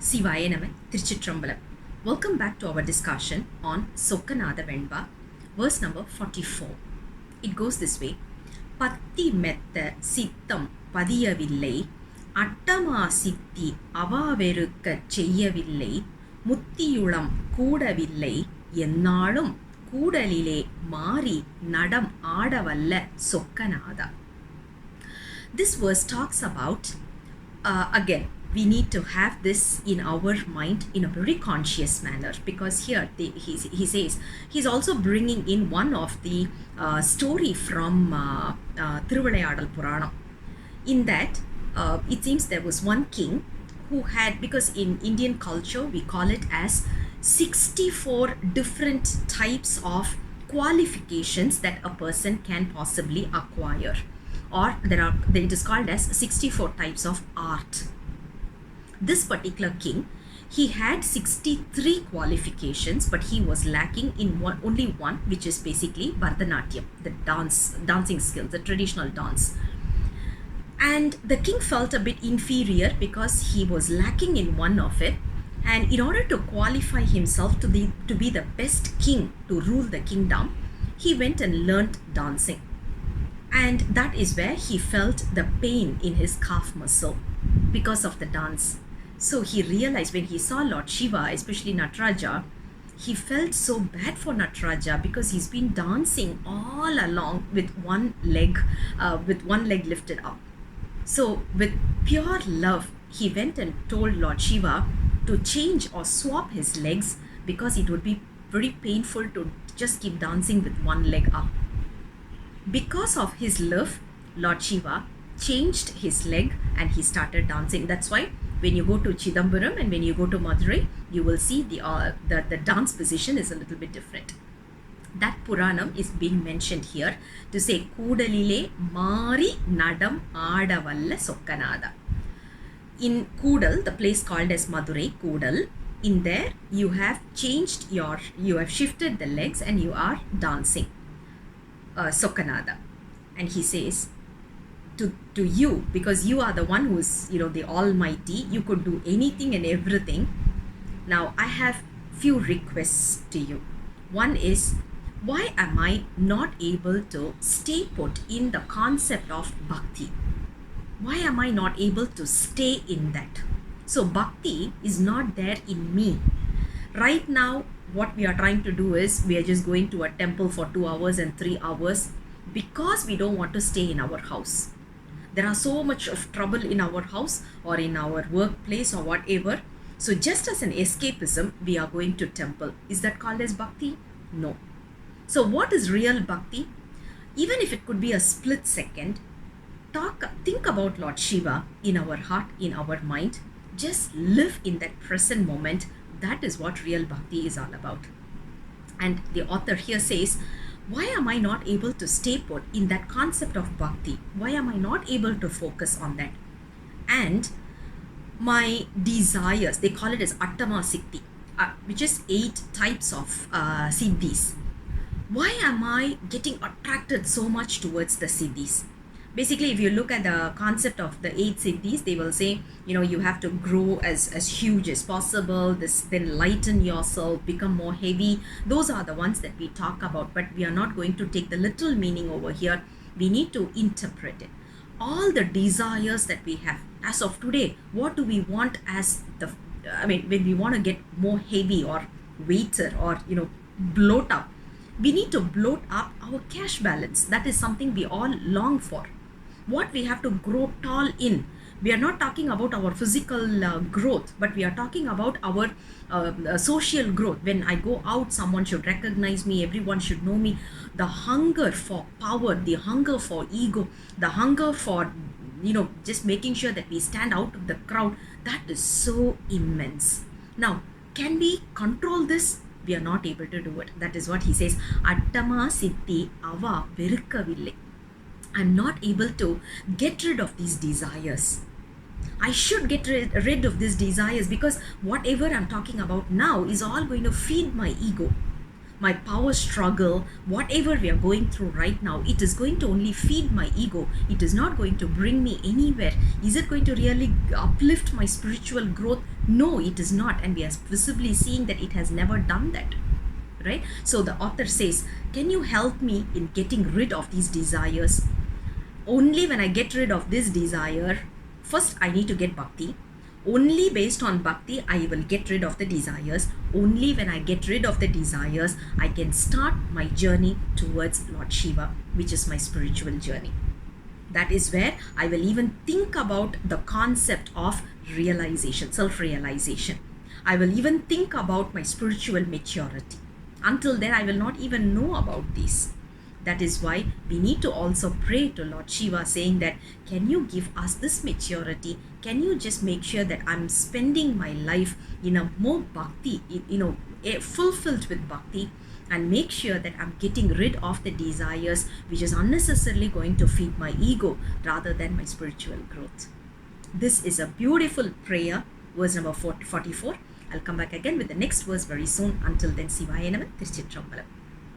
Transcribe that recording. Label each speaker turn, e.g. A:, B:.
A: Sivaye Nama Tiruchitrambalam. Welcome back to our discussion on Sokkanatha Venba, verse number 44. It goes this way. Pathimetha sitham padiyavillai, attama sitti avaverukka cheyyavillai, muttiyulam koodavillai, ennalum koodalile maari nadam aadavalla Sokkanatha. This verse talks about, again, we need to have this in our mind in a very conscious manner, because here he says he's also bringing in one of the story from Lavanya Arul. In that, it seems there was one king who had, because in Indian culture we call it as 64 different types of qualifications that a person can possibly acquire, or it is called as 64 types of art. This particular king, he had 63 qualifications, but he was lacking in only one, which is basically Bharatanatyam, the dancing skills, the traditional dance. And the king felt a bit inferior because he was lacking in one of it. And in order to qualify himself to be the best king to rule the kingdom, he went and learnt dancing. And that is where he felt the pain in his calf muscle because of the dance. So he realized when he saw Lord Shiva, especially Nataraja, he felt so bad for Nataraja because he's been dancing all along with one leg lifted up. So with pure love, he went and told Lord Shiva to change or swap his legs because it would be very painful to just keep dancing with one leg up. Because of his love, Lord Shiva changed his leg and he started dancing. That's why when you go to Chidambaram and when you go to Madurai, you will see the dance position is a little bit different. That Puranam is being mentioned here to say Koodalile Mari Nadam Aadavalla Sokkanatha. In Koodal, the place called as Madurai, Koodal, in there you have shifted the legs and you are dancing Sokkanatha. And he says, to you, because you are the one who's the Almighty, you could do anything and everything. Now I have few requests to you. One is, why am I not able to stay put in the concept of bhakti? Why am I not able to stay in that? So bhakti is not there in me. Right now, what we are trying to do is we are just going to a temple for 2 hours and 3 hours because we don't want to stay in our house. There are so much of trouble in our house or in our workplace or whatever. So just as an escapism, we are going to temple. Is that called as bhakti? No. So what is real bhakti? Even if it could be a split second, think about Lord Shiva in our heart, in our mind. Just live in that present moment. That is what real bhakti is all about. And the author here says, why am I not able to stay put in that concept of bhakti? Why am I not able to focus on that? And my desires, they call it as attama siddhi, which is 8 types of siddhis. Why am I getting attracted so much towards the siddhis? Basically, if you look at the concept of the 8 siddhis, they will say, you have to grow as huge as possible, then lighten yourself, become more heavy. Those are the ones that we talk about, but we are not going to take the literal meaning over here. We need to interpret it. All the desires that we have as of today, what do we want as when we want to get more heavy or weighted or, bloat up, we need to bloat up our cash balance. That is something we all long for. What we have to grow tall in. We are not talking about our physical growth, but we are talking about our social growth. When I go out, someone should recognize me, everyone should know me. The hunger for power, the hunger for ego, the hunger for, just making sure that we stand out of the crowd, that is so immense. Now, can we control this? We are not able to do it. That is what he says. Attama siddhi ava verukkavillai. I'm not able to get rid of these desires. I should get rid of these desires because whatever I'm talking about now is all going to feed my ego. my power struggle, whatever we are going through right now, it is going to only feed my ego. It is not going to bring me anywhere. Is it going to really uplift my spiritual growth? No, it is not. And we are visibly seeing that it has never done that. Right? So the author says, can you help me in getting rid of these desires? Only when I get rid of this desire, first I need to get bhakti. Only based on bhakti, I will get rid of the desires. Only when I get rid of the desires, I can start my journey towards Lord Shiva, which is my spiritual journey. That is where I will even think about the concept of realization, self-realization. I will even think about my spiritual maturity. Until then, I will not even know about this. That is why we need to also pray to Lord Shiva, saying that, can you give us this maturity? Can you just make sure that I'm spending my life in a more bhakti, fulfilled with bhakti, and make sure that I'm getting rid of the desires which is unnecessarily going to feed my ego rather than my spiritual growth. This is a beautiful prayer, verse number 44. I'll come back again with the next verse very soon. Until then, Sivaya Nama, Tiruchitrambalam.